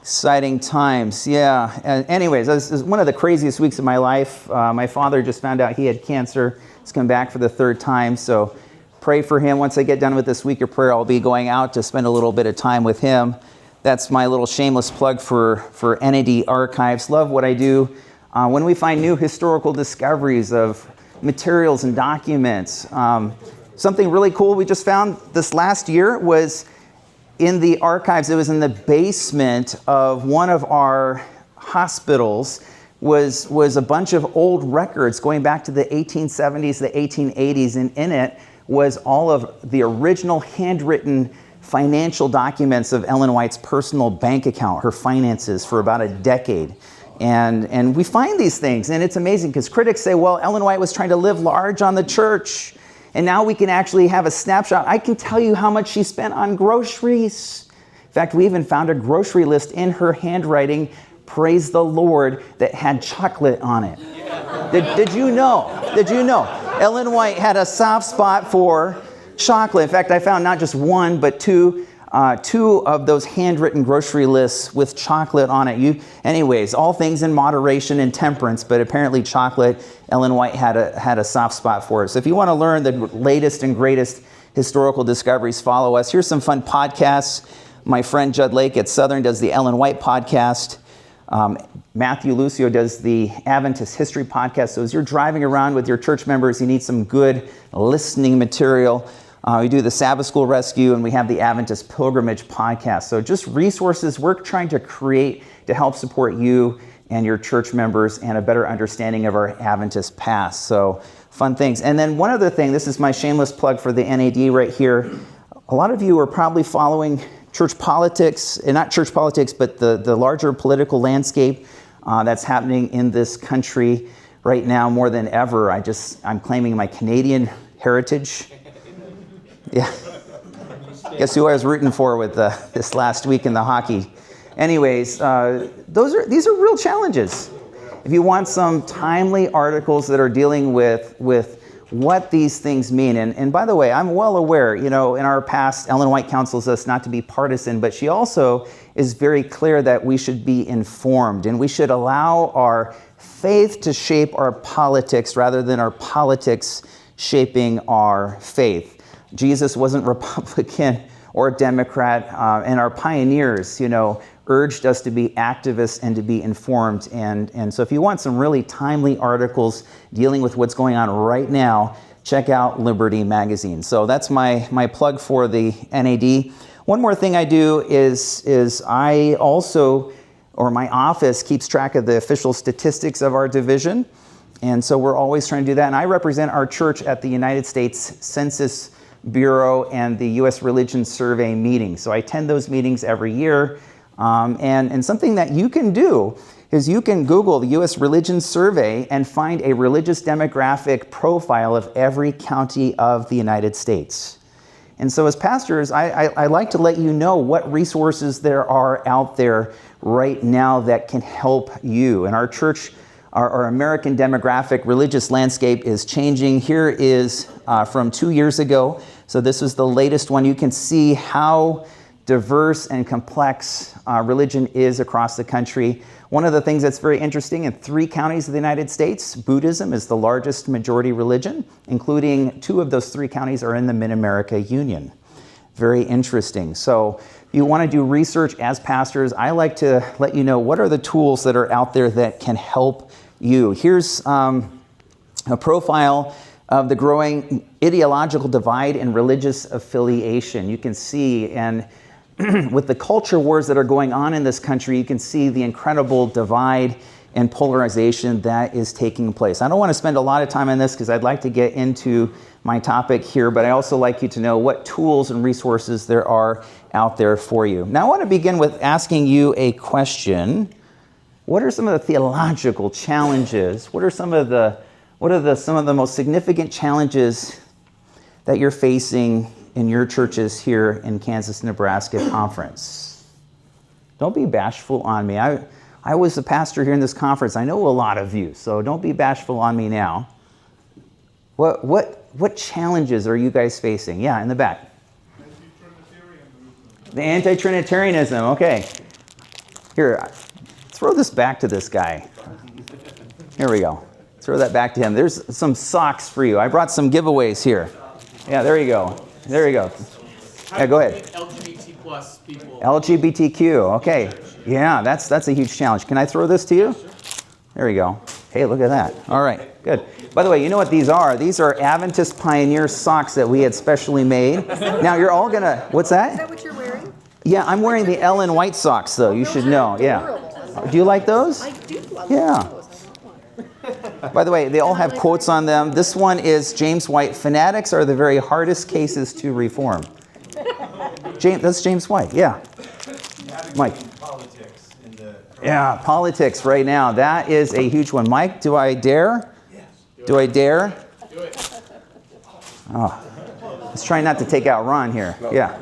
Exciting times, yeah. Anyways, this is one of the craziest weeks of my life. My father just found out he had cancer. He's come back for the third time, so pray for him. Once I get done with this week of prayer, I'll be going out to spend a little bit of time with him. That's my little shameless plug for NAD Archives. Love what I do. When we find new historical discoveries of materials and documents, something really cool we just found this last year was in the archives. It was in the basement of one of our hospitals was a bunch of old records going back to the 1870s, the 1880s, and in it was all of the original handwritten financial documents of Ellen White's personal bank account, her finances for about a decade. And we find these things, and it's amazing because critics say, well, Ellen White was trying to live large on the church. And now we can actually have a snapshot. I can tell you how much she spent on groceries. In fact, we even found a grocery list in her handwriting, praise the Lord, that had chocolate on it. Did you know? Did you know? Ellen White had a soft spot for chocolate. In fact, I found not just one, but two of those handwritten grocery lists with chocolate on it. Anyways, all things in moderation and temperance, but apparently chocolate, Ellen White had a soft spot for it. So if you want to learn the latest and greatest historical discoveries, follow us. Here's some fun podcasts. My friend Judd Lake at Southern does the Ellen White podcast. Matthew Lucio does the Adventist history podcast. So as you're driving around with your church members, you need some good listening material. We do the Sabbath School Rescue, and we have the Adventist Pilgrimage podcast. So just resources we're trying to create to help support you and your church members and a better understanding of our Adventist past. So fun things. And then one other thing, this is my shameless plug for the NAD right here. A lot of you are probably following church politics, and not church politics, but the larger political landscape that's happening in this country right now more than ever. I'm claiming my Canadian heritage. Yeah. Guess who I was rooting for with this last week in the hockey. Anyways, these are real challenges. If you want some timely articles that are dealing with what these things mean, and by the way, I'm well aware, in our past, Ellen White counsels us not to be partisan, but she also is very clear that we should be informed, and we should allow our faith to shape our politics rather than our politics shaping our faith. Jesus wasn't Republican or Democrat, and our pioneers, urged us to be activists and to be informed. And so if you want some really timely articles dealing with what's going on right now, check out Liberty Magazine. So that's my plug for the NAD. One more thing I do is I also, or my office keeps track of the official statistics of our division. And so we're always trying to do that. And I represent our church at the United States Census Bureau and the U.S. Religion Survey meetings. So I attend those meetings every year. And something that you can do is you can Google the U.S. Religion Survey and find a religious demographic profile of every county of the United States. And so as pastors, I like to let you know what resources there are out there right now that can help you. And our church, our American demographic religious landscape is changing. Here is from 2 years ago. So this is the latest one. You can see how diverse and complex religion is across the country. One of the things that's very interesting, in 3 counties of the United States, Buddhism is the largest majority religion, including 2 of those 3 counties are in the Mid-America Union. Very interesting. So if you want to do research as pastors, I like to let you know what are the tools that are out there that can help you. Here's a profile of the growing ideological divide in religious affiliation. You can see, and with the culture wars that are going on in this country, you can see the incredible divide and polarization that is taking place. I don't want to spend a lot of time on this because I'd like to get into my topic here, but I also like you to know what tools and resources there are out there for you. Now I want to begin with asking you a question. What are some of the theological challenges? What are some of the most significant challenges that you're facing in your churches here in Kansas-Nebraska Conference? Don't be bashful on me. I was a pastor here in this conference. I know a lot of you, so don't be bashful on me now. What challenges are you guys facing? Yeah, in the back. Anti-Trinitarianism. The anti-Trinitarianism, okay. Here, throw this back to this guy. Here we go. Throw that back to him. There's some socks for you. I brought some giveaways here. Yeah, there you go. There you go. Yeah, go ahead. LGBT plus people. LGBTQ. Okay. Yeah, that's a huge challenge. Can I throw this to you? There you go. Hey, look at that. All right, good. By the way, you know what these are? These are Adventist Pioneer socks that we had specially made. Now you're all gonna. What's that? Is that what you're wearing? Yeah, I'm wearing the Ellen White socks, though. You should know. Yeah. Do you like those? I do love Yeah. those. I want one. By the way, they all have quotes on them. This one is James White. Fanatics are the very hardest cases to reform. That's James White. Yeah. Mike. Politics in the Yeah, politics right now. That is a huge one. Mike, do I dare? Yes. Do I dare? Do it. Oh, let's try not to take out Ron here. Yeah.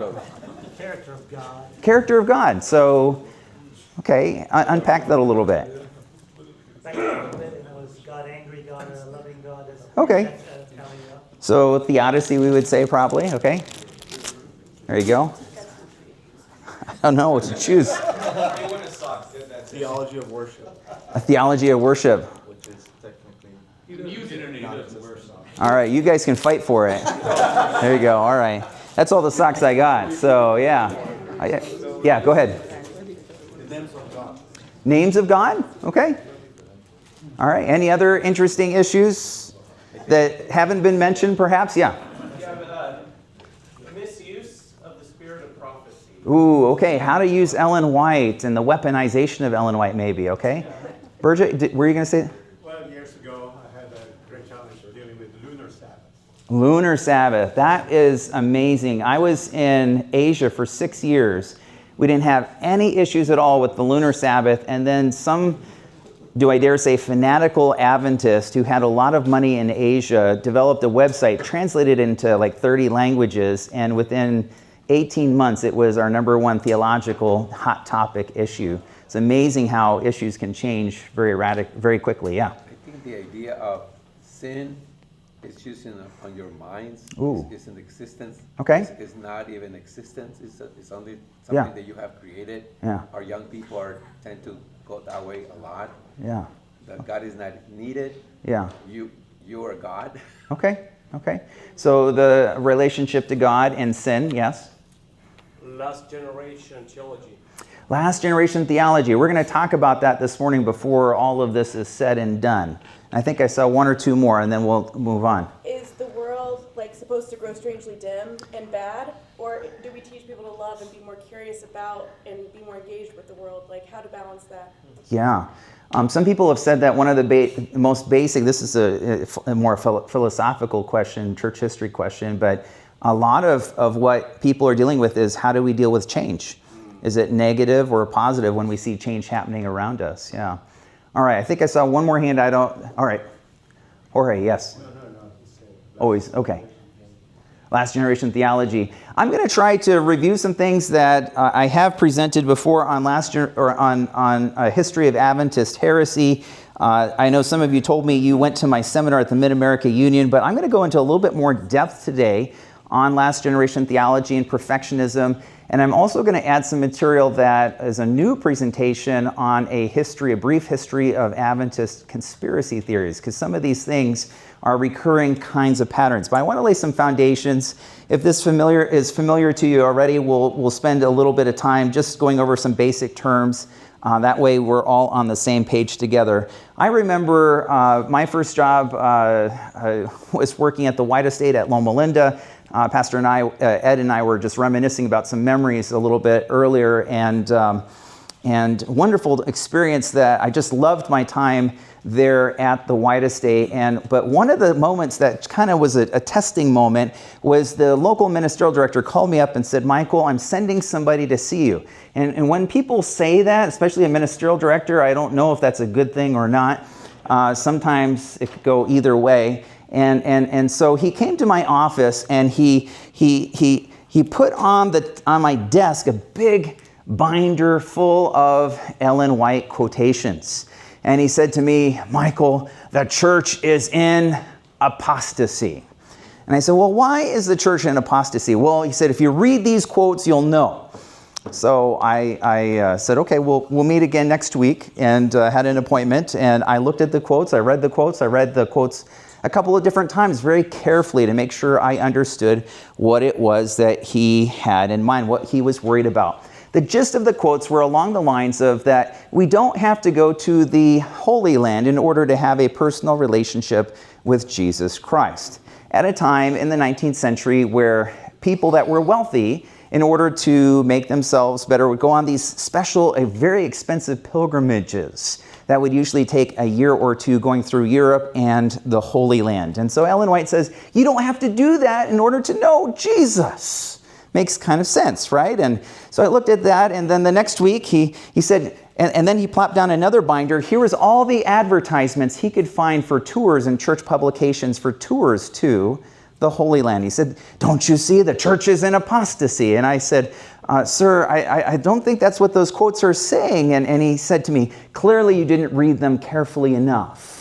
Character of God. Character of God. So, okay, unpack that a little bit. Back a little bit, and it was God angry, God a loving God. Okay. That's, coming up. So, theodicy, we would say probably. Okay. There you go. I don't know what to choose. Theology of worship, A theology of worship. which is technically You can use it or not. It's worse. All right, you guys can fight for it. There you go. All right. That's all the socks I got. So, yeah. Yeah, go ahead. the names of God. Names of God? Okay. All right. Any other interesting issues that haven't been mentioned, perhaps? Yeah. You have misuse of the spirit of prophecy. Ooh, okay. How to use Ellen White and the weaponization of Ellen White, maybe. Okay. Burgett, were you going to say? Well, years ago, I had a great challenge dealing with lunar Sabbath. Lunar Sabbath. That is amazing. I was in Asia for 6 years. We didn't have any issues at all with the lunar Sabbath. And then some, do I dare say, fanatical Adventist who had a lot of money in Asia developed a website, translated into like 30 languages, and within 18 months it was our #1 theological hot topic issue. It's amazing how issues can change very quickly. Yeah. I think the idea of sin is just on your minds. Ooh. It's in existence. Okay. It's not even existence. It's only something Yeah. that you have created. Yeah. Our young people tend to go that way a lot. Yeah. That God is not needed. Yeah. You are God. Okay. Okay. So the relationship to God and sin, yes. Last generation theology. Last generation theology. We're going to talk about that this morning before all of this is said and done. I think I saw one or two more, and then we'll move on. Is the world like supposed to grow strangely dim and bad, or do we teach people to love and be more curious about and be more engaged with the world? Like how to balance that? Yeah. Some people have said that one of the most basic, this is a more philosophical question, church history question, but a lot of what people are dealing with is how do we deal with change? Is it negative or positive when we see change happening around us? Yeah. All right, I think I saw one more hand. All right. Jorge, yes. Always, okay. Last generation theology. I'm going to try to review some things that I have presented before on on a history of Adventist heresy. I know some of you told me you went to my seminar at the Mid-America Union, but I'm going to go into a little bit more depth today on last generation theology and perfectionism. And I'm also going to add some material that is a new presentation on a brief history of Adventist conspiracy theories, because some of these things are recurring kinds of patterns. But I want to lay some foundations. If this is familiar to you already, we'll spend a little bit of time just going over some basic terms. That way we're all on the same page together. I remember my first job was working at the White Estate at Loma Linda. Pastor and I, Ed and I, were just reminiscing about some memories a little bit earlier, and wonderful experience that I just loved my time there at the White Estate. But one of the moments that kind of was a testing moment was the local ministerial director called me up and said, "Michael, I'm sending somebody to see you." And when people say that, especially a ministerial director, I don't know if that's a good thing or not. Sometimes it could go either way. And so he came to my office and he put on my desk a big binder full of Ellen White quotations. And he said to me, "Michael, the church is in apostasy." And I said, "Well, why is the church in apostasy?" Well, he said, "If you read these quotes, you'll know." So I said, okay, we'll meet again next week, and had an appointment. And I looked at the quotes. I read the quotes. I read the quotes a couple of different times very carefully to make sure I understood what it was that he had in mind, what he was worried about. The gist of the quotes were along the lines of that we don't have to go to the Holy Land in order to have a personal relationship with Jesus Christ. At a time in the 19th century where people that were wealthy, in order to make themselves better, would go on these special, very expensive pilgrimages that would usually take a year or two going through Europe and the Holy Land. And so Ellen White says, you don't have to do that in order to know Jesus. Makes kind of sense, right? And so I looked at that, and then the next week he said, and then he plopped down another binder. Here was all the advertisements he could find for tours and church publications for tours to the Holy Land. He said, don't you see the church is in apostasy? And I said, sir, I don't think that's what those quotes are saying. And he said to me, clearly you didn't read them carefully enough.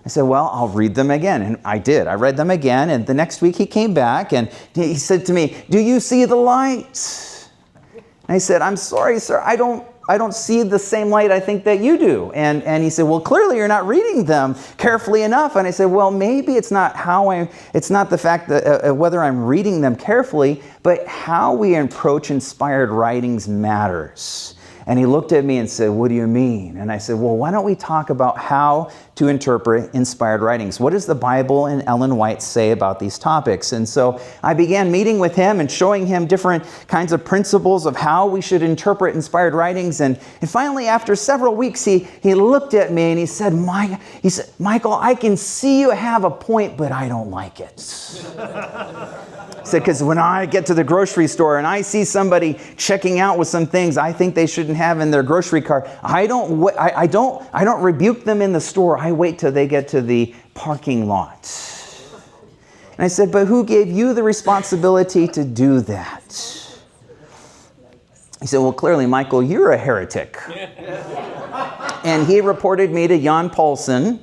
I said, well, I'll read them again. And I did. I read them again. And the next week he came back and he said to me, do you see the light? And I said, I'm sorry, sir, I don't see the same light I think that you do. And he said, well, clearly you're not reading them carefully enough. And I said, well, maybe it's not it's not the fact that whether I'm reading them carefully, but how we approach inspired writings matters. And he looked at me and said, what do you mean? And I said, well, why don't we talk about how to interpret inspired writings? What does the Bible and Ellen White say about these topics? And so I began meeting with him and showing him different kinds of principles of how we should interpret inspired writings. And finally, after several weeks, he looked at me and he said, Michael, I can see you have a point, but I don't like it. He said, because when I get to the grocery store and I see somebody checking out with some things I think they shouldn't have in their grocery cart, I don't rebuke them in the store. I wait till they get to the parking lot. And I said, but who gave you the responsibility to do that? He said, well, clearly, Michael, you're a heretic. And he reported me to Jan Paulsen.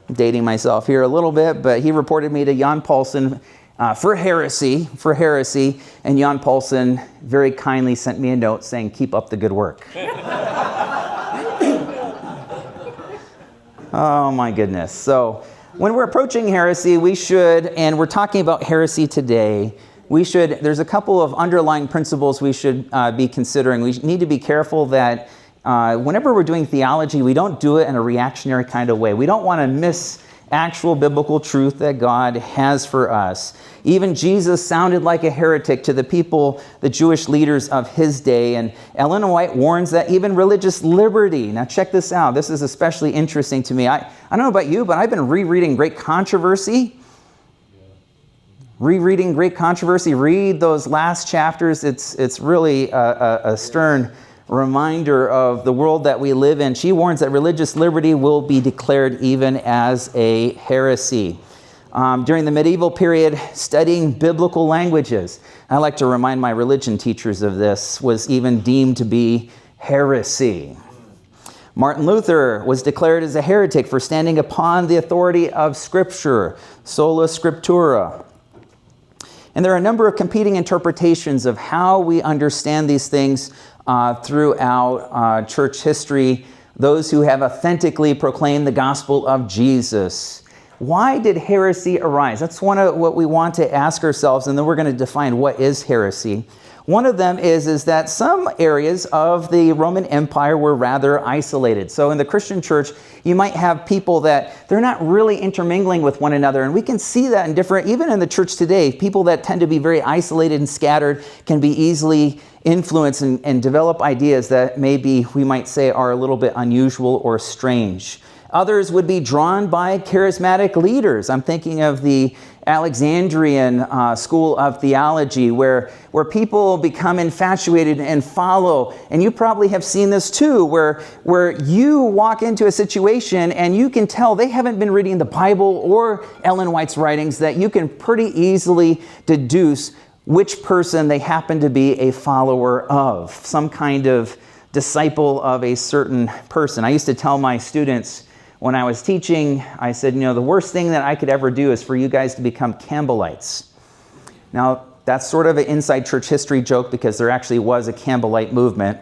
I'm dating myself here a little bit, but he reported me to Jan Paulsen for heresy, and Jan Paulsen very kindly sent me a note saying, keep up the good work. Oh my goodness. So when we're approaching heresy, we should, and we're talking about heresy today, there's a couple of underlying principles we should be considering. We need to be careful that whenever we're doing theology, we don't do it in a reactionary kind of way. We don't want to miss actual biblical truth that God has for us. Even Jesus sounded like a heretic to the people, the Jewish leaders of his day. And Ellen White warns that even religious liberty. Now check this out. This is especially interesting to me. I don't know about you, but I've been rereading Great Controversy. Read those last chapters. It's really a stern reminder of the world that we live in. She warns that religious liberty will be declared even as a heresy. During the medieval period, studying biblical languages, I like to remind my religion teachers of this, was even deemed to be heresy. Martin Luther was declared as a heretic for standing upon the authority of Scripture, sola scriptura. And there are a number of competing interpretations of how we understand these things throughout church history, those who have authentically proclaimed the gospel of Jesus. Why did heresy arise? That's one of what we want to ask ourselves, and then we're going to define what is heresy. One of them is that some areas of the Roman Empire were rather isolated. So in the Christian church, you might have people that they're not really intermingling with one another. And we can see that even in the church today, people that tend to be very isolated and scattered can be easily influenced and develop ideas that maybe we might say are a little bit unusual or strange. Others would be drawn by charismatic leaders. I'm thinking of the Alexandrian school of theology where people become infatuated and follow. And you probably have seen this too, where you walk into a situation and you can tell they haven't been reading the Bible or Ellen White's writings, that you can pretty easily deduce which person they happen to be a follower of, some kind of disciple of a certain person. I used to tell my students when I was teaching, I said, the worst thing that I could ever do is for you guys to become Campbellites. Now, That's sort of an inside church history joke because there actually was a Campbellite movement.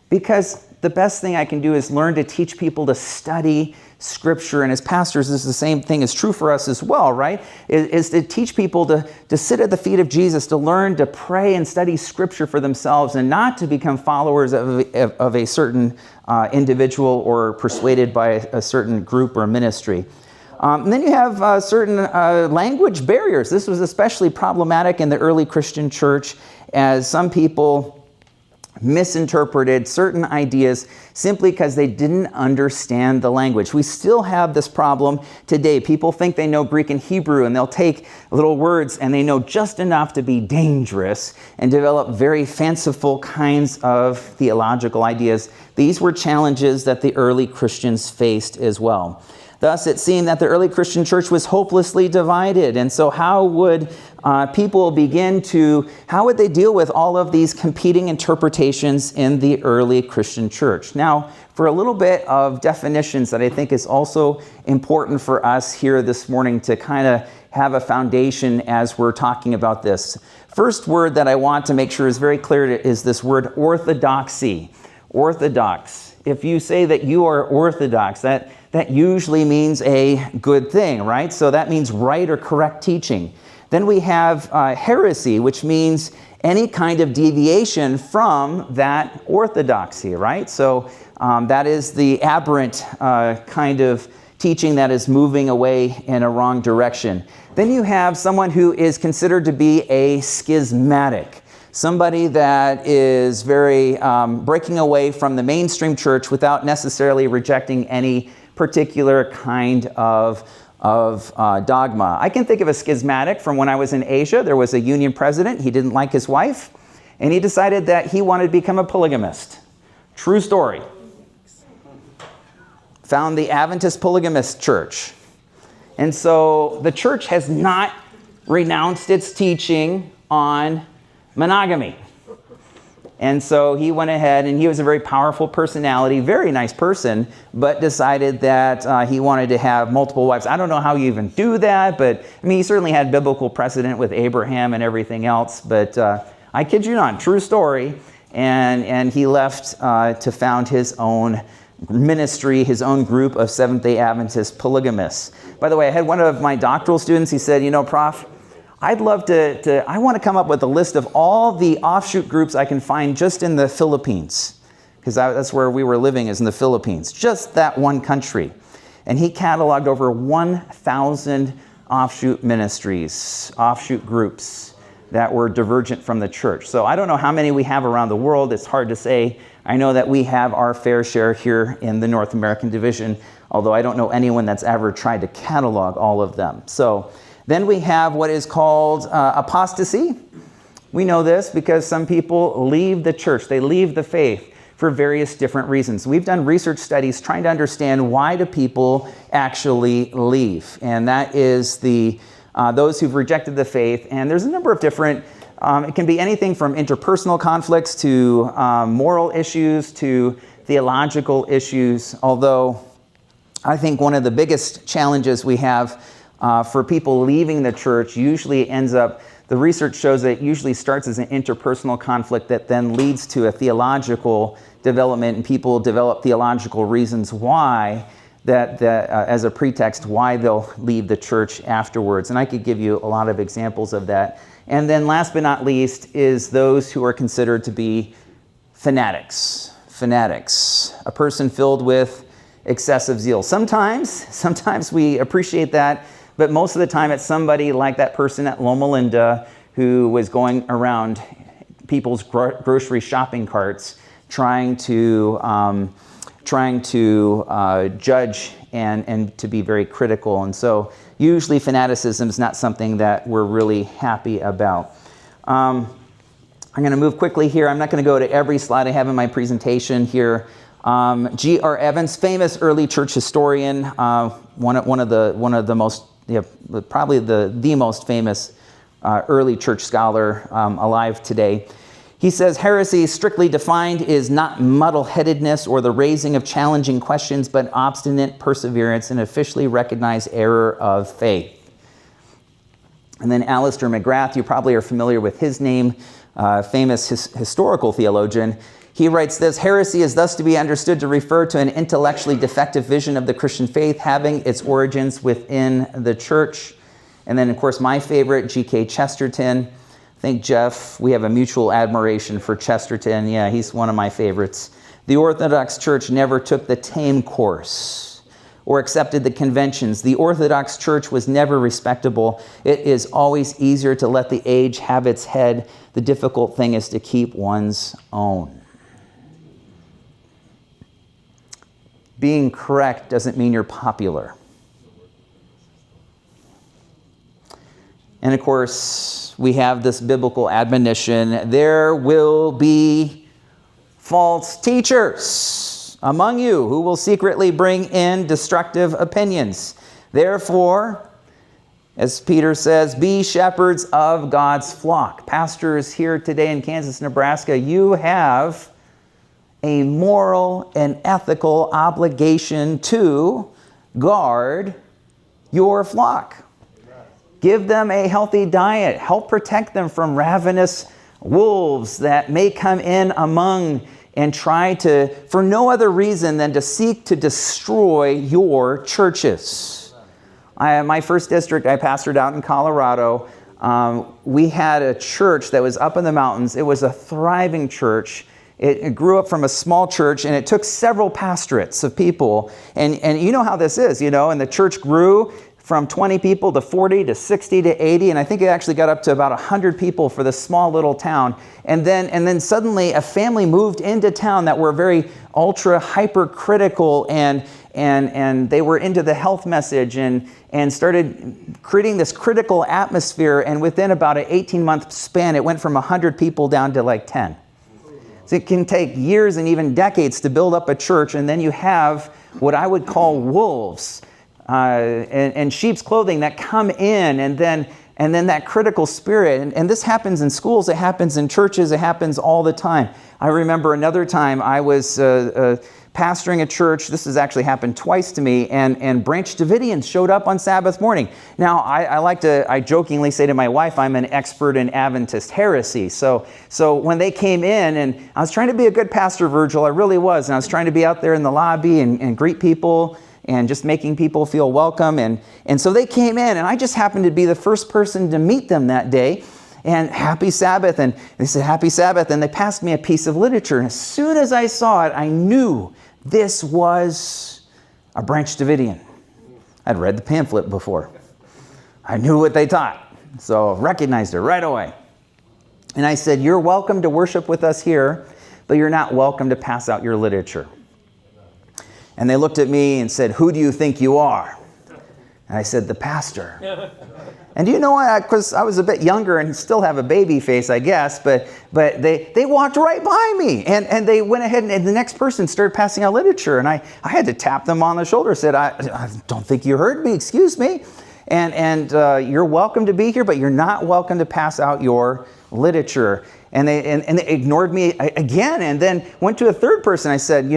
Because the best thing I can do is learn to teach people to study Scripture. And as pastors, this is the same thing is true for us as well, right? Is to teach people to sit at the feet of Jesus, to learn to pray and study Scripture for themselves and not to become followers of a certain individual or persuaded by a certain group or ministry. And then you have certain language barriers. This was especially problematic in the early Christian church as some people misinterpreted certain ideas simply because they didn't understand the language. We still have this problem today. People think they know Greek and Hebrew, and they'll take little words and they know just enough to be dangerous and develop very fanciful kinds of theological ideas. These were challenges that the early Christians faced as well. Thus, it seemed that the early Christian church was hopelessly divided. And so how would people how would they deal with all of these competing interpretations in the early Christian church? Now, for a little bit of definitions that I think is also important for us here this morning to kind of have a foundation as we're talking about this. First word that I want to make sure is very clear is this word orthodoxy. Orthodox. If you say that you are orthodox, that usually means a good thing, right? So that means right or correct teaching. Then we have heresy, which means any kind of deviation from that orthodoxy, right? So that is the aberrant kind of teaching that is moving away in a wrong direction. Then you have someone who is considered to be a schismatic. Somebody that is very breaking away from the mainstream church without necessarily rejecting any particular kind of dogma. I can think of a schismatic from when I was in Asia. There was a union president. He didn't like his wife, and he decided that he wanted to become a polygamist. True story. Found the Adventist polygamist church. And so the church has not renounced its teaching on monogamy. And so he went ahead, and he was a very powerful personality, very nice person, but decided that he wanted to have multiple wives. I don't know how you even do that, but I mean, he certainly had biblical precedent with Abraham and everything else, but I kid you not, true story. And he left to found his own ministry, his own group of Seventh-day Adventist polygamists. By the way, I had one of my doctoral students, he said, Prof, I want to come up with a list of all the offshoot groups I can find just in the Philippines, because that's where we were living, is in the Philippines, just that one country. And he cataloged over 1,000 offshoot ministries, offshoot groups that were divergent from the church. So I don't know how many we have around the world. It's hard to say. I know that we have our fair share here in the North American division, although I don't know anyone that's ever tried to catalog all of them. So then we have what is called apostasy. We know this because some people leave the church. They leave the faith for various different reasons. We've done research studies trying to understand why do people actually leave. And that is those who've rejected the faith. And there's a number of different, it can be anything from interpersonal conflicts to moral issues to theological issues. Although I think one of the biggest challenges we have for people leaving the church usually ends up, the research shows that it usually starts as an interpersonal conflict that then leads to a theological development, and people develop theological reasons why that as a pretext why they'll leave the church afterwards. And I could give you a lot of examples of that. And then last but not least is those who are considered to be fanatics. Fanatics, a person filled with excessive zeal. Sometimes we appreciate that, but most of the time it's somebody like that person at Loma Linda who was going around people's grocery shopping carts trying to judge and to be very critical. And so usually fanaticism is not something that we're really happy about. I'm going to move quickly here. I'm not going to go to every slide I have in my presentation here. G.R. Evans, famous early church historian, one of the most, probably the most famous early church scholar alive today. He says, heresy, strictly defined, is not muddle-headedness or the raising of challenging questions, but obstinate perseverance in officially recognized error of faith. And then Alistair McGrath, you probably are familiar with his name, famous historical theologian. He writes this: heresy is thus to be understood to refer to an intellectually defective vision of the Christian faith having its origins within the church. And then, of course, my favorite, G.K. Chesterton. I think, Jeff, we have a mutual admiration for Chesterton. Yeah, he's one of my favorites. The Orthodox Church never took the tame course or accepted the conventions. The Orthodox Church was never respectable. It is always easier to let the age have its head. The difficult thing is to keep one's own. Being correct doesn't mean you're popular. And of course, we have this biblical admonition: there will be false teachers among you who will secretly bring in destructive opinions. Therefore, as Peter says, be shepherds of God's flock. Pastors here today in Kansas-Nebraska, you have a moral and ethical obligation to guard your flock. Give them a healthy diet. Help protect them from ravenous wolves that may come in among and try to, for no other reason than to seek to destroy your churches. My first district, I pastored out in Colorado. We had a church that was up in the mountains. It was a thriving church. It grew up from a small church, and it took several pastorates of people. And you know how this is, and the church grew from 20 people to 40 to 60 to 80, and I think it actually got up to about 100 people for this small little town. And then suddenly a family moved into town that were very ultra hypercritical, and they were into the health message and started creating this critical atmosphere. And within about an 18-month span, it went from 100 people down to like 10. So it can take years and even decades to build up a church, and then you have what I would call wolves and sheep's clothing that come in, and then that critical spirit. And this happens in schools, it happens in churches, it happens all the time. I remember another time I was pastoring a church. This has actually happened twice to me, and Branch Davidians showed up on Sabbath morning. Now, I jokingly say to my wife, I'm an expert in Adventist heresy. So when they came in, and I was trying to be a good pastor, Virgil, I really was, and I was trying to be out there in the lobby and greet people and just making people feel welcome. And so they came in, and I just happened to be the first person to meet them that day. And happy Sabbath, and they said happy Sabbath, and they passed me a piece of literature. And as soon as I saw it, I knew this was a Branch Davidian. I'd read the pamphlet before. I knew what they taught, so recognized it right away. And I said, you're welcome to worship with us here, but you're not welcome to pass out your literature. And they looked at me and said, who do you think you are? And I said, the pastor. And do you know what? Because I was a bit younger and still have a baby face, I guess, but they walked right by me, and they went ahead, and the next person started passing out literature, and I had to tap them on the shoulder, said, I don't think you heard me, excuse me. And you're welcome to be here, but you're not welcome to pass out your literature. And they ignored me again, and then went to a third person. I said,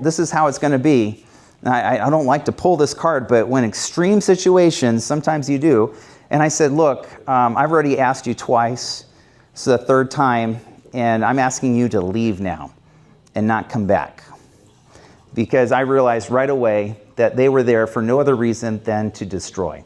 this is how it's going to be. I don't like to pull this card, but when extreme situations, sometimes you do. And I said, look, I've already asked you twice. This is the third time, and I'm asking you to leave now and not come back. Because I realized right away that they were there for no other reason than to destroy.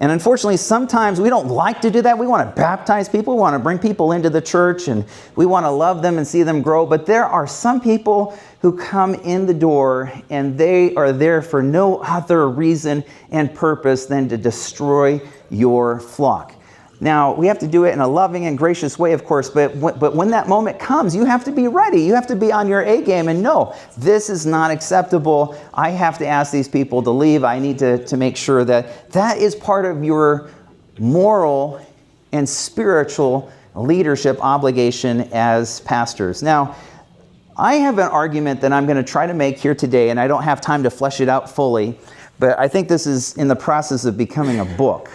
And unfortunately, sometimes we don't like to do that. We want to baptize people. We want to bring people into the church, and we want to love them and see them grow. But there are some people who come in the door, and they are there for no other reason and purpose than to destroy your flock. Now, we have to do it in a loving and gracious way, of course, but when that moment comes, you have to be ready. You have to be on your A game and know, this is not acceptable. I have to ask these people to leave. I need to make sure that is part of your moral and spiritual leadership obligation as pastors. Now, I have an argument that I'm going to try to make here today, and I don't have time to flesh it out fully, but I think this is in the process of becoming a book.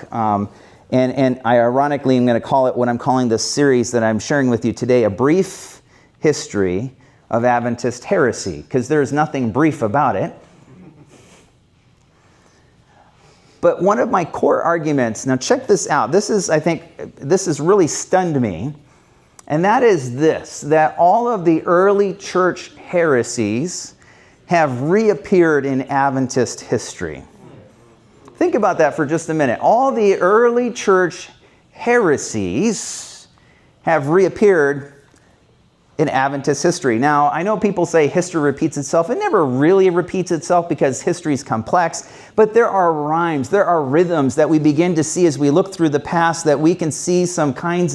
And I ironically am going to call it what I'm calling this series that I'm sharing with you today, A Brief History of Adventist Heresy, because there's nothing brief about it. But one of my core arguments, now check this out. I think this has really stunned me. And that is this, that all of the early church heresies have reappeared in Adventist history. Think about that for just a minute. All the early church heresies have reappeared in Adventist history. Now, I know people say history repeats itself. It never really repeats itself because history is complex, but there are rhymes, there are rhythms that we begin to see as we look through the past, that we can see some things.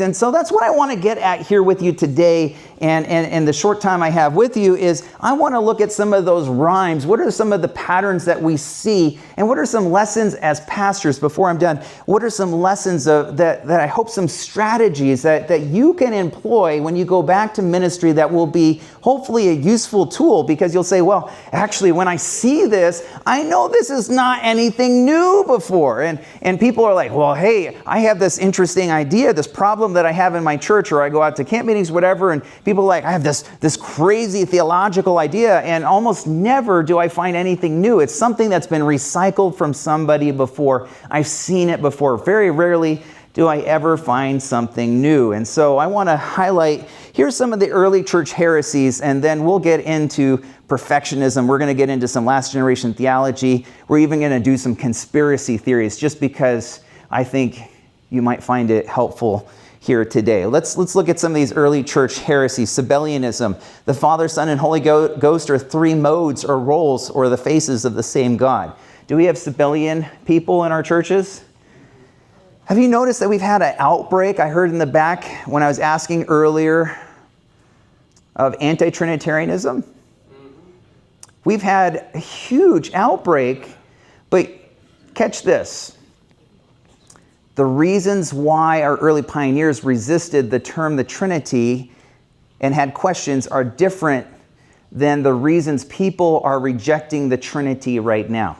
And so that's what I want to get at here with you today, and the short time I have with you is I want to look at some of those rhymes. What are some of the patterns that we see, and what are some lessons as pastors, before I'm done, what are some lessons that I hope, some strategies that you can employ when you go back to ministry that will be hopefully a useful tool, because you'll say, well, actually, when I see this, I know this is not anything new before. And people are like, well, hey, I have this interesting idea, this problem that I have in my church, or I go out to camp meetings, whatever, and people are like, I have this crazy theological idea, and almost never do I find anything new. It's something that's been recycled from somebody before. I've seen it before. Very rarely do I ever find something new. And so I want to highlight, here's some of the early church heresies, and then we'll get into perfectionism. We're going to get into some last generation theology. We're even going to do some conspiracy theories, just because I think you might find it helpful here today. Let's look at some of these early church heresies. Sabellianism. The Father, Son, and Holy Ghost are three modes or roles or the faces of the same God. Do we have Sabellian people in our churches? Have you noticed that we've had an outbreak, I heard in the back when I was asking earlier, of anti-Trinitarianism? We've had a huge outbreak, but catch this. The reasons why our early pioneers resisted the term the Trinity and had questions are different than the reasons people are rejecting the Trinity right now.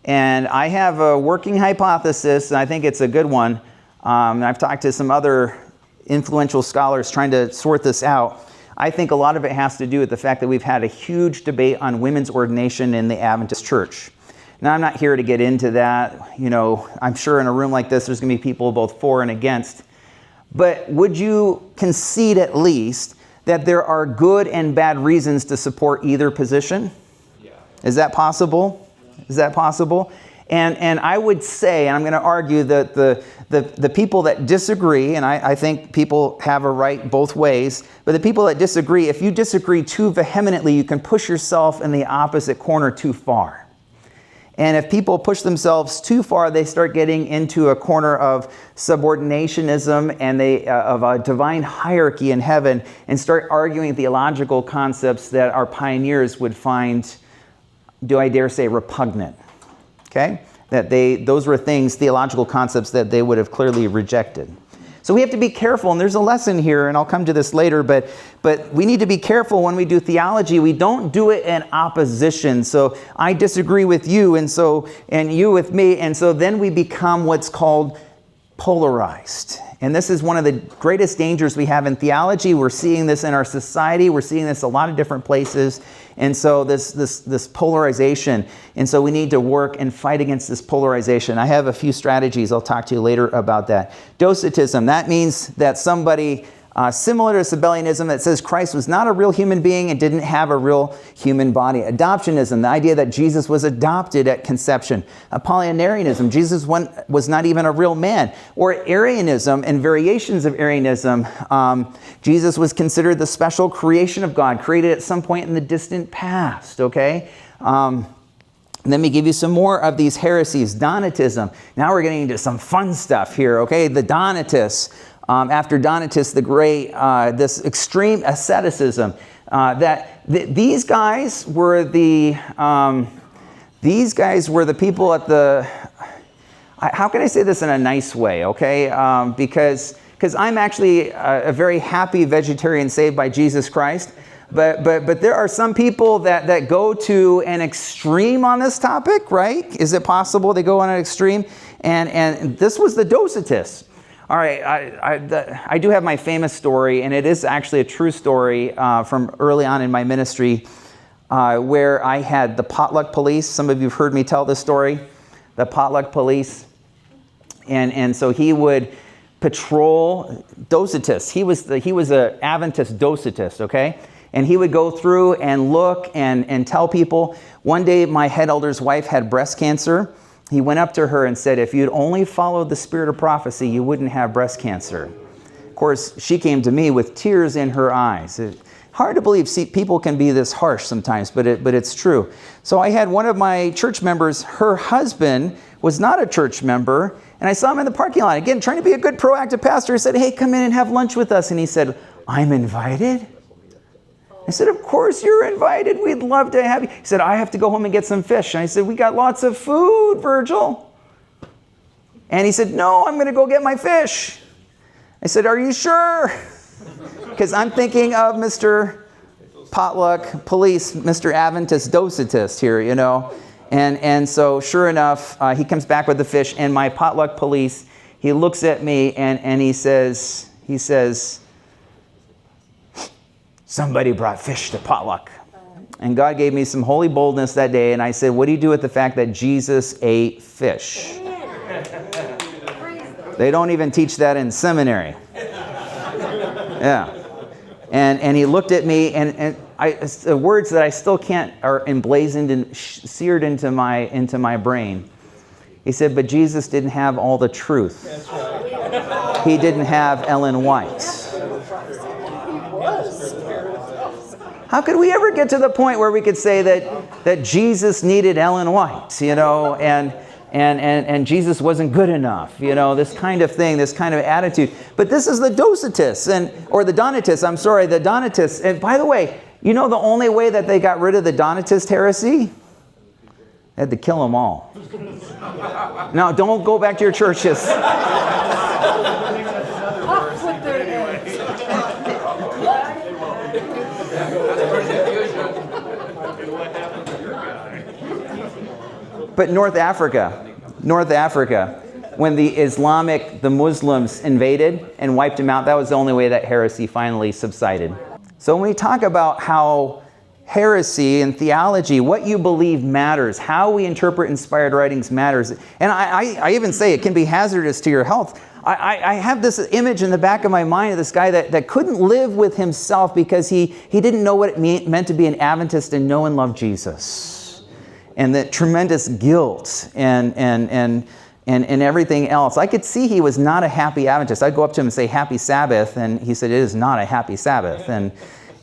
And I have a working hypothesis, and I think it's a good one. I've talked to some other influential scholars trying to sort this out. I think a lot of it has to do with the fact that we've had a huge debate on women's ordination in the Adventist church. Now, I'm not here to get into that. You know, I'm sure in a room like this, there's going to be people both for and against. But would you concede at least that there are good and bad reasons to support either position? Yeah. Is that possible? Is that possible? And I would say, and I'm going to argue that the people that disagree, and I think people have a right both ways, but the people that disagree, if you disagree too vehemently, you can push yourself in the opposite corner too far. And if people push themselves too far, they start getting into a corner of subordinationism and of a divine hierarchy in heaven, and start arguing theological concepts that our pioneers would find, do I dare say, repugnant. Okay? That those were things, theological concepts that they would have clearly rejected. So we have to be careful, and there's a lesson here, and I'll come to this later, but we need to be careful when we do theology. We don't do it in opposition. So I disagree with you, and you with me, and so then we become what's called polarized. And this is one of the greatest dangers we have in theology. We're seeing this in our society. We're seeing this a lot of different places. And so this polarization. And so we need to work and fight against this polarization. I have a few strategies. I'll talk to you later about that. Docetism. That means that somebody similar to Sabellianism that says Christ was not a real human being and didn't have a real human body. Adoptionism. The idea that Jesus was adopted at conception. Apollinarianism. Jesus was not even a real man. Or Arianism and variations of Arianism. Jesus was considered the special creation of God, created at some point in the distant past, okay? Let me give you some more of these heresies. Donatism. Now we're getting into some fun stuff here, okay? The Donatists. After Donatus the Great, this extreme asceticism. These guys were the people at the. How can I say this in a nice way? Okay, because I'm actually a very happy vegetarian saved by Jesus Christ. But there are some people that go to an extreme on this topic, right? Is it possible they go on an extreme? And this was the Docetists. All right, I do have my famous story, and it is actually a true story from early on in my ministry. where I had the potluck police. Some of you have heard me tell this story, the potluck police. And so he would patrol Docetists. He was a Adventist Docetist, okay? And he would go through and look and tell people. One day, my head elder's wife had breast cancer. He went up to her and said, if you'd only followed the spirit of prophecy, you wouldn't have breast cancer. Of course, she came to me with tears in her eyes. Hard to believe, see, people can be this harsh sometimes, but it's true. So I had one of my church members, her husband was not a church member, and I saw him in the parking lot, again, trying to be a good proactive pastor. I said, hey, come in and have lunch with us. And he said, I'm invited? I said, of course you're invited. We'd love to have you. He said, I have to go home and get some fish. And I said, we got lots of food, Virgil. And he said, no, I'm going to go get my fish. I said, are you sure? Because I'm thinking of Mr. Potluck Police, Mr. Adventist Docetist here, you know. And so sure enough, he comes back with the fish, and my potluck police, he looks at me and he says, somebody brought fish to potluck. And God gave me some holy boldness that day, and I said, what do you do with the fact that Jesus ate fish? They don't even teach that in seminary. Yeah. And he looked at me, and the words that I still can't are emblazoned and seared into my brain. He said, but Jesus didn't have all the truth. That's right. He didn't have Ellen White. How could we ever get to the point where we could say that Jesus needed Ellen White, you know, and Jesus wasn't good enough, you know, this kind of thing, this kind of attitude. But this is the Docetists, or the Donatists, the Donatists. And by the way, you know the only way that they got rid of the Donatist heresy? They had to kill them all. Now, don't go back to your churches. But North Africa, when the Muslims invaded and wiped them out, that was the only way that heresy finally subsided. So when we talk about how heresy and theology, what you believe matters, how we interpret inspired writings matters, and I even say it can be hazardous to your health. I have this image in the back of my mind of this guy that couldn't live with himself because he didn't know what it meant to be an Adventist and know and love Jesus. And that tremendous guilt and everything else. I could see he was not a happy Adventist. I'd go up to him and say, Happy Sabbath, and he said, it is not a happy Sabbath.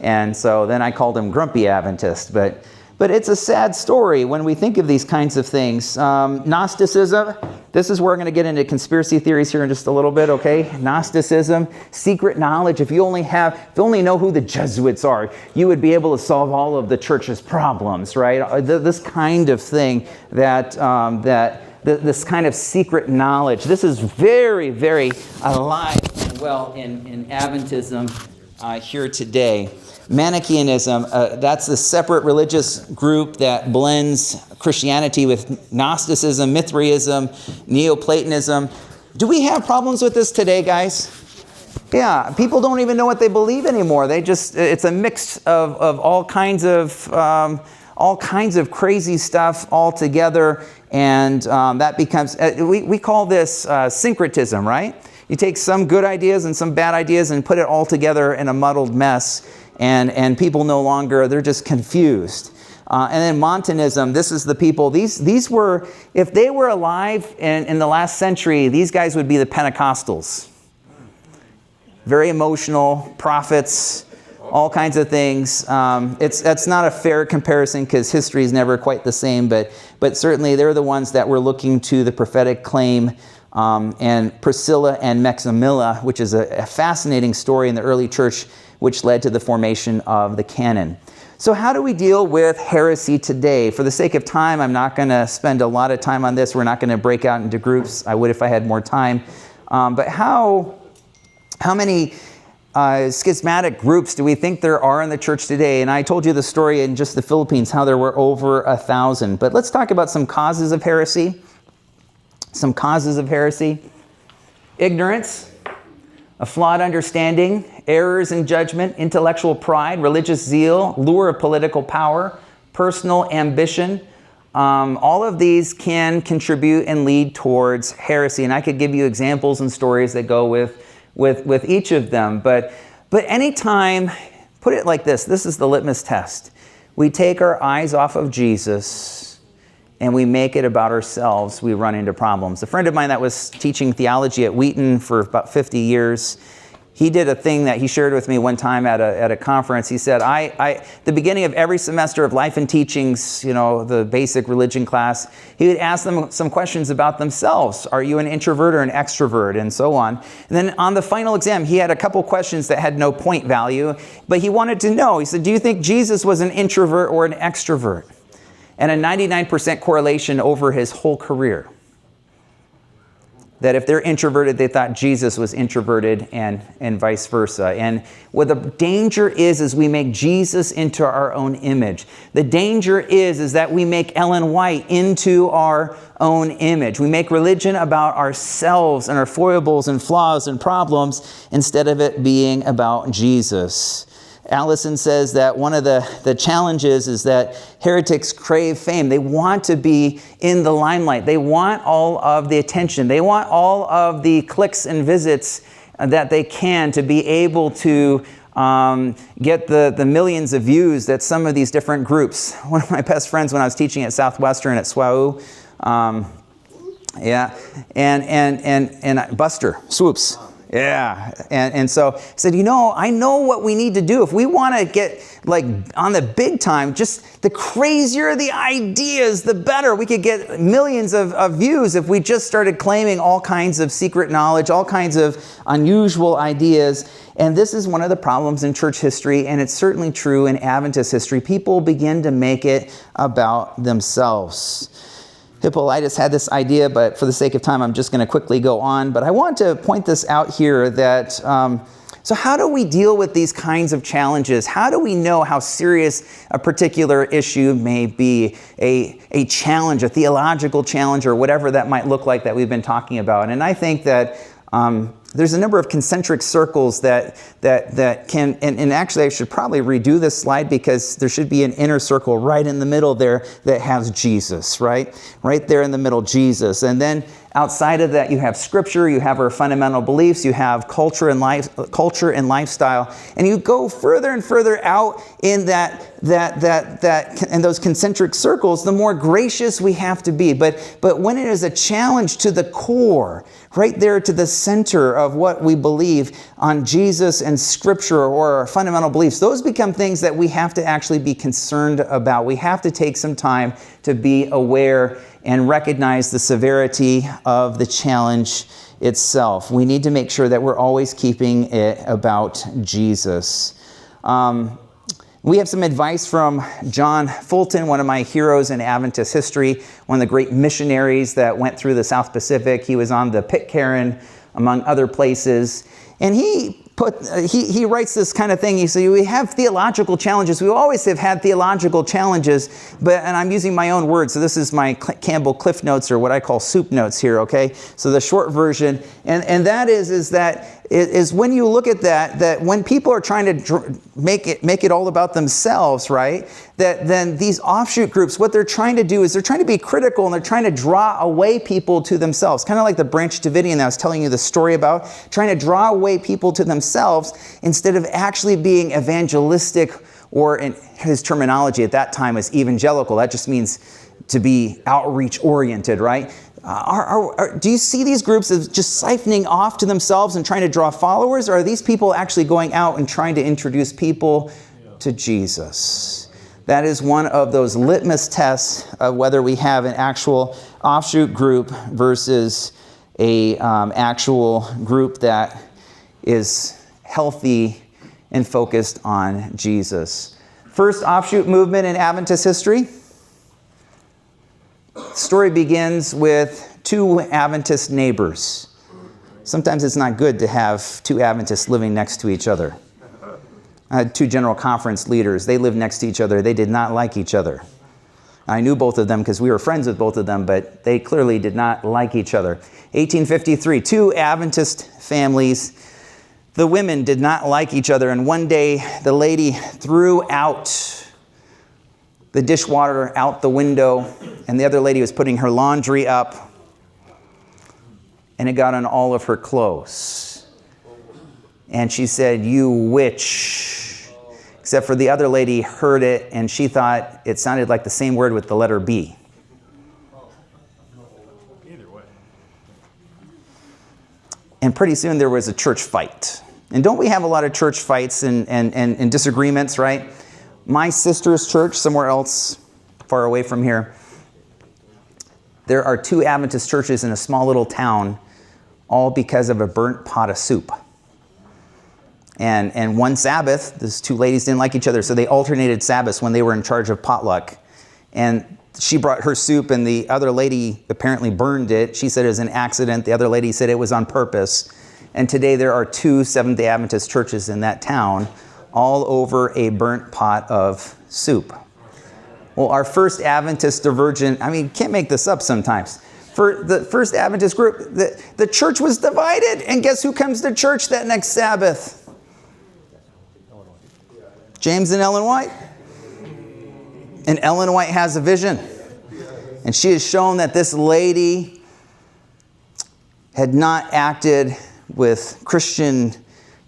And so then I called him Grumpy Adventist. But it's a sad story when we think of these kinds of things. Gnosticism, this is where we're going to get into conspiracy theories here in just a little bit, okay? Gnosticism, secret knowledge. If you only know who the Jesuits are, you would be able to solve all of the church's problems, right? This kind of thing this kind of secret knowledge. This is very, very alive and well in Adventism here today. Manichaeanism, that's the separate religious group that blends Christianity with Gnosticism, Mithraism, Neoplatonism. Do we have problems with this today, guys? Yeah, people don't even know what they believe anymore. It's a mix of all kinds of crazy stuff all together, and that becomes, we call this syncretism, right? You take some good ideas and some bad ideas and put it all together in a muddled mess, and people no longer, they're just confused. And then Montanism, this is the people, these were, if they were alive in the last century, these guys would be the Pentecostals. Very emotional, prophets, all kinds of things. That's not a fair comparison because history is never quite the same, but certainly they're the ones that were looking to the prophetic claim, and Priscilla and Maximilla, which is a fascinating story in the early church, which led to the formation of the canon. So how do we deal with heresy today? For the sake of time, I'm not going to spend a lot of time on this. We're not going to break out into groups. I would if I had more time. But how many schismatic groups do we think there are in the church today? And I told you the story in just the Philippines, how there were over 1,000. But let's talk about some causes of heresy. Some causes of heresy. Ignorance, a flawed understanding, errors in judgment, intellectual pride, religious zeal, lure of political power, personal ambition. All of these can contribute and lead towards heresy. And I could give you examples and stories that go with each of them. But anytime, put it like this is the litmus test. We take our eyes off of Jesus and we make it about ourselves, we run into problems. A friend of mine that was teaching theology at Wheaton for about 50 years, he did a thing that he shared with me one time at a conference. He said, the beginning of every semester of Life and Teachings, the basic religion class, he would ask them some questions about themselves. Are you an introvert or an extrovert? And so on. And then on the final exam, he had a couple questions that had no point value, but he wanted to know. He said, do you think Jesus was an introvert or an extrovert? And a 99% correlation over his whole career. That if they're introverted, they thought Jesus was introverted and vice versa. And what the danger is we make Jesus into our own image. The danger is that we make Ellen White into our own image. We make religion about ourselves and our foibles and flaws and problems instead of it being about Jesus. Allison says that one of the challenges is that heretics crave fame. They want to be in the limelight. They want all of the attention. They want all of the clicks and visits that they can to be able to get the millions of views that some of these different groups. One of my best friends when I was teaching at Southwestern at SWAU, and Buster Swoops. Yeah, and so I said, I know what we need to do. If we want to get on the big time, just the crazier the ideas, the better. We could get millions of views if we just started claiming all kinds of secret knowledge, all kinds of unusual ideas. And this is one of the problems in church history, and it's certainly true in Adventist history. People begin to make it about themselves. Hippolytus had this idea, but for the sake of time, I'm just going to quickly go on. But I want to point this out here that, so how do we deal with these kinds of challenges? How do we know how serious a particular issue may be, a challenge, a theological challenge, or whatever that might look like that we've been talking about? And I think that there's a number of concentric circles that can, and actually I should probably redo this slide because there should be an inner circle right in the middle there that has Jesus, right? Right there in the middle, Jesus. And then outside of that, you have Scripture, you have our fundamental beliefs, you have culture and lifestyle, and you go further and further out in that in those concentric circles, the more gracious we have to be. But when it is a challenge to the core, right there to the center of what we believe on Jesus and Scripture or our fundamental beliefs, those become things that we have to actually be concerned about. We have to take some time to be aware and recognize the severity of the challenge itself. We need to make sure that we're always keeping it about Jesus. We have some advice from John Fulton, one of my heroes in Adventist history, one of the great missionaries that went through the South Pacific. He was on the Pitcairn, among other places. And he writes this kind of thing. He says, we have theological challenges. We always have had theological challenges, and I'm using my own words. So this is my Campbell Cliff Notes, or what I call soup notes here, okay? So the short version, and that is when you look at that when people are trying to make it all about themselves, right? That then these offshoot groups, what they're trying to do is they're trying to be critical and they're trying to draw away people to themselves. Kind of like the Branch Davidian that I was telling you the story about, trying to draw away people to themselves instead of actually being evangelistic, or in his terminology at that time was evangelical. That just means to be outreach oriented, right? Do you see these groups as just siphoning off to themselves and trying to draw followers? Or are these people actually going out and trying to introduce people to Jesus? That is one of those litmus tests of whether we have an actual offshoot group versus a actual group that is healthy and focused on Jesus. First offshoot movement in Adventist history. The story begins with two Adventist neighbors. Sometimes it's not good to have two Adventists living next to each other. I had two General Conference leaders. They lived next to each other. They did not like each other. I knew both of them because we were friends with both of them, but they clearly did not like each other. 1853, two Adventist families. The women did not like each other, and one day the lady threw out the dishwater out the window, and the other lady was putting her laundry up, and it got on all of her clothes. And she said, "You witch." Except for the other lady heard it, and she thought it sounded like the same word with the letter B. Either way. And pretty soon there was a church fight. And don't we have a lot of church fights and disagreements, right? My sister's church, somewhere else far away from here, there are 2 Adventist churches in a small little town, all because of a burnt pot of soup. And one Sabbath, these 2 ladies didn't like each other, so they alternated Sabbaths when they were in charge of potluck. And she brought her soup, and the other lady apparently burned it. She said it was an accident. The other lady said it was on purpose. And today there are 2 Seventh-day Adventist churches in that town, all over a burnt pot of soup. Well, our First Adventist divergent, I mean, can't make this up sometimes. For the First Adventist group, the church was divided. And guess who comes to church that next Sabbath? James and Ellen White. And Ellen White has a vision. And she has shown that this lady had not acted with Christian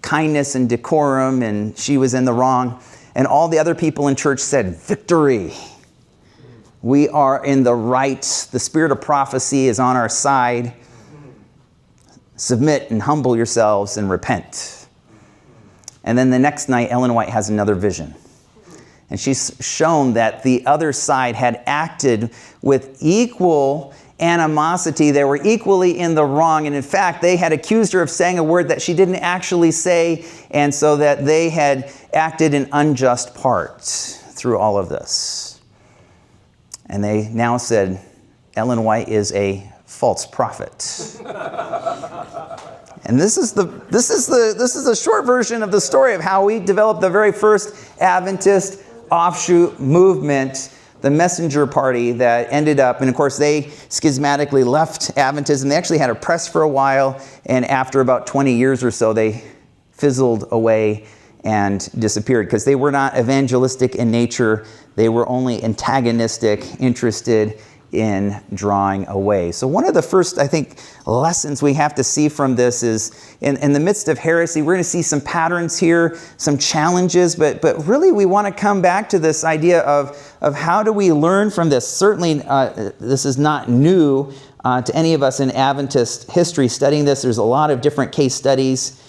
kindness and decorum, and she was in the wrong. And all the other people in church said, "Victory. We are in the right. The spirit of prophecy is on our side. Submit and humble yourselves and repent." And then the next night, Ellen White has another vision. And she's shown that the other side had acted with equal animosity. They were equally in the wrong. And in fact, they had accused her of saying a word that she didn't actually say. And so that they had acted an unjust part through all of this. And they now said, Ellen White is a false prophet. And this is a short version of the story of how we developed the very first Adventist offshoot movement, the messenger party that ended up, and of course they schismatically left Adventism. They actually had a press for a while, and after about 20 years or so, they fizzled away and disappeared because they were not evangelistic in nature. They were only antagonistic, interested in drawing away. So one of the first, I think, lessons we have to see from this is in the midst of heresy, we're going to see some patterns here, some challenges, but really we want to come back to this idea of how do we learn from this. Certainly this is not new to any of us in Adventist history studying this. There's a lot of different case studies